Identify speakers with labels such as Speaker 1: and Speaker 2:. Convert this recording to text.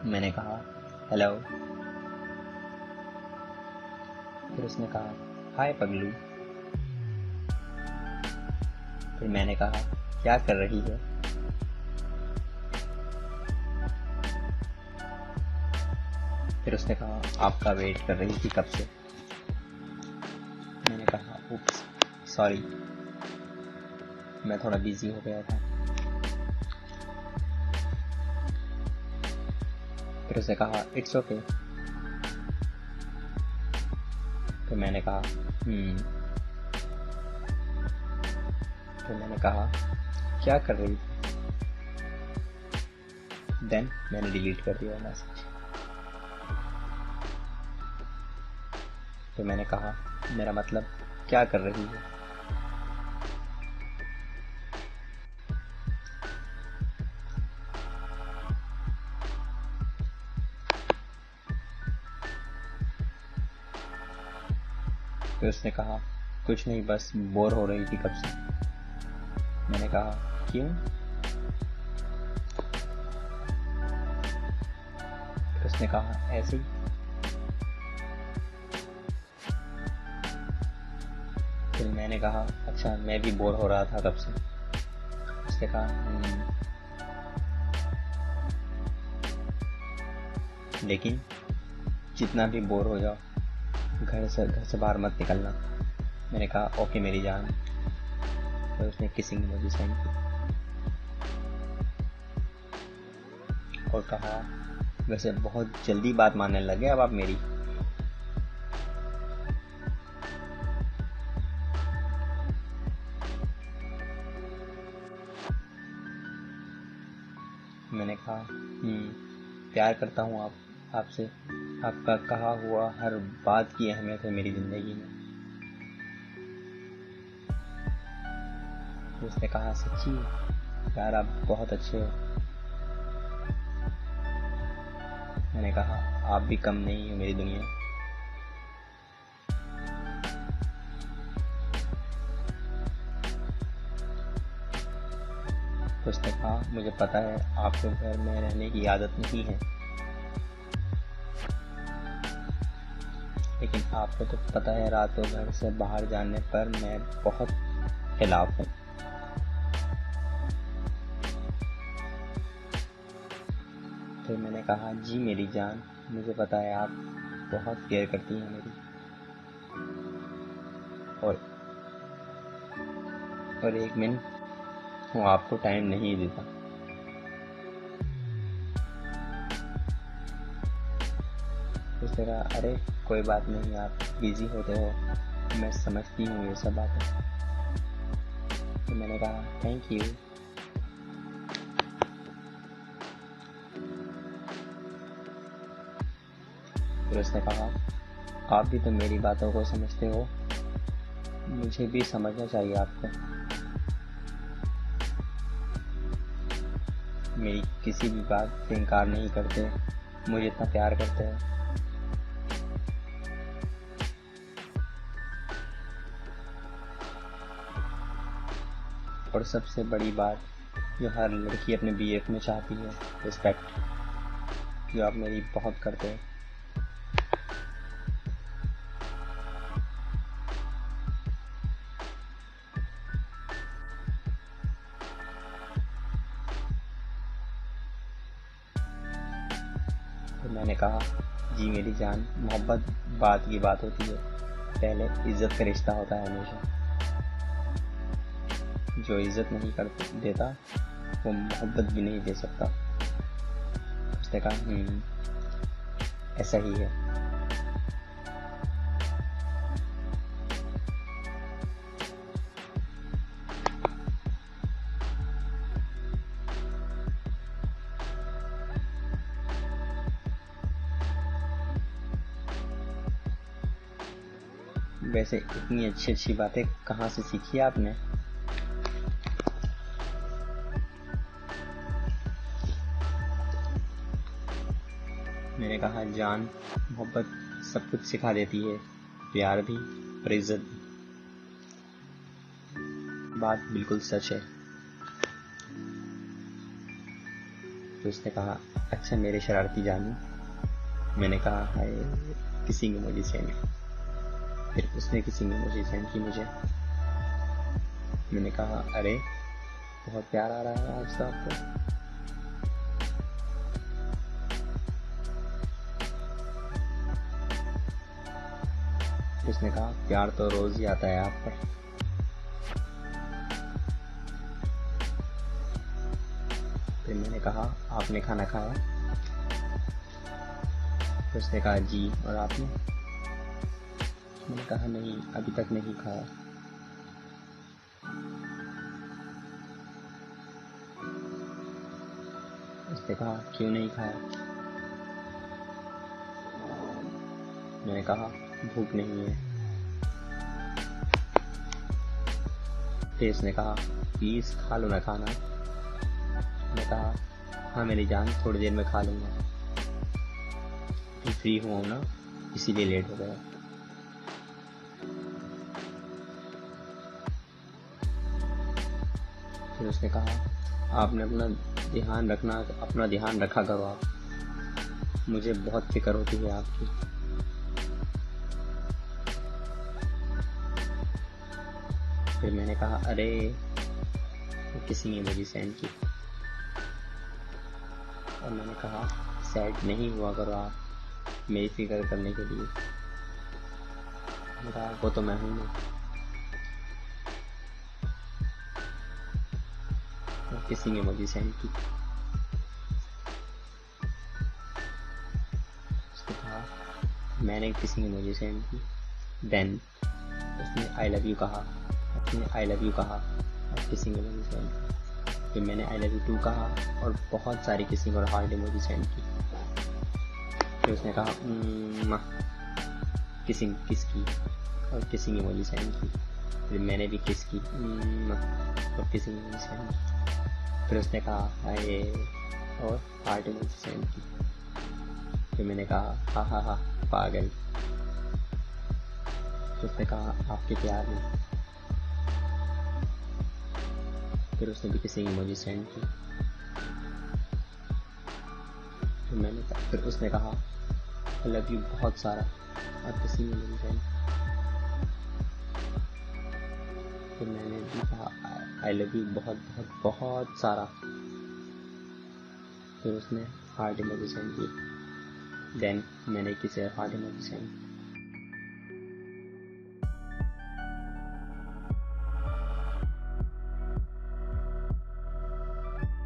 Speaker 1: मैंने कहा हेलो। फिर उसने कहा हाय पगलू। फिर मैंने कहा क्या कर रही है। फिर उसने कहा आपका वेट कर रही थी कब से। मैंने कहा उप्स सॉरी, मैं थोड़ा बिजी हो गया था। फिर उसने कहा इट्स ओके। फिर मैंने कहा फिर मैंने कहा क्या कर रही थी। देन मैंने डिलीट कर दिया मैसेज। फिर मैंने कहा मेरा मतलब क्या कर रही है। फिर उसने कहा कुछ नहीं, बस बोर हो रही थी कब से। मैंने कहा क्यों। फिर उसने कहा ऐसे ही। फिर मैंने कहा अच्छा, मैं भी बोर हो रहा था कब से। उसने कहा लेकिन जितना भी बोर हो जाओ घर से बाहर मत निकलना। मैंने कहा ओके मेरी जान। फिर उसने किसिंग इमोजी सेंड की और कहा वैसे बहुत जल्दी बात मानने लगे अब आप मेरी। मैंने कहा प्यार करता हूँ आपसे। आपका कहा हुआ हर बात की अहमियत है मेरी ज़िंदगी में। तो उसने कहा सच्ची यार आप बहुत अच्छे हो। मैंने कहा आप भी कम नहीं हो मेरी दुनिया। तो उसने कहा मुझे पता है आपको घर में रहने की आदत नहीं है, लेकिन आपको तो पता है रात को घर से बाहर जाने पर मैं बहुत खिलाफ हूँ। फिर मैंने कहा जी मेरी जान, मुझे पता है आप बहुत केयर करती हैं मेरी, और एक मिनट वो आपको टाइम नहीं देता। उसने कहा अरे कोई बात नहीं, आप बिजी होते हो, मैं समझती हूँ ये सब बातें। तो मैंने कहा थैंक यू। फिर उसने कहा आप भी तो मेरी बातों को समझते हो, मुझे भी समझना चाहिए आपको। मेरी किसी भी बात से इनकार नहीं करते, मुझे इतना प्यार करते हैं। और सबसे बड़ी बात जो हर लड़की अपने बीएफ में चाहती है, रिस्पेक्ट, जो आप मेरी बहुत करते हैं। तो मैंने कहा जी मेरी जान, मोहब्बत बात की बात होती है, पहले इज्जत का रिश्ता होता है हमेशा। जो इज्जत नहीं कर देता वो मोहब्बत भी नहीं दे सकता। उसने कहा ऐसा ही है। वैसे इतनी अच्छी अच्छी बातें कहाँ से सीखी आपने। मैंने कहा जान, मोहब्बत सब कुछ सिखा देती है, प्यार भी और इज्जत भी। बात बिल्कुल सच है। तो उसने कहा अच्छा मेरे शरारती जानू। मैंने कहा हाय किसिंग इमोजी सेंड। फिर उसने किसिंग इमोजी सेंड की मुझे। मैंने कहा अरे बहुत प्यार आ रहा है आज तो आपको। उसने कहा प्यार तो रोज ही आता है आप पर। फिर मैंने कहा आपने खाना खाया? तो उसने कहा जी, और आपने? मैंने कहा नहीं अभी तक नहीं खाया। उसने कहा क्यों नहीं खाया? मैंने कहा भूख नहीं है। फिर उसने कहा प्लीज खा लो ना खाना। मैंने कहा हाँ मेरी जान थोड़ी देर में खा लूँगा, फ्री हुआ हूँ ना इसीलिए लेट हो गया। फिर उसने कहा आपने अपना ध्यान रखा करो आप, मुझे बहुत फिक्र होती है आपकी। फिर मैंने कहा अरे किसी ने मुझे सेंड की। और मैंने कहा सैड नहीं हुआ करो आप मेरी फिक्र करने के लिए। मैंने कहा वो तो मैं हूँ ना। और किसी ने मुझे सेंड की। उसने कहा मैंने किसी ने मुझे सेंड की। देन उसने आई लव यू कहा। उसने आई लव यू कहा और किसी ने मुझे सेंड की। फिर मैंने आई लव यू टू कहा और बहुत सारी किसिंग और हार्ट इमोजी सेंड की। फिर उसने कहा किसिंग किस की और किसिंग इमोजी सेंड की। फिर मैंने भी किस की और किसिंग इमोजी सेंड की। फिर उसने कहा हाय और हार्ट इमोजी सेंड की। फिर मैंने कहा हा हा पागल। फिर उसने कहा आपके प्यार में। फिर उसने भी किसी इमोजी सेंड की। फिर उसने कहा आई लव यू बहुत सारा और किसी इमोजी सेंड। फिर मैंने भी कहा आई लव यू बहुत बहुत बहुत सारा। फिर उसने हार्ट इमोजी सेंड की। देन मैंने किसी हार्ट इमोजी सेंड।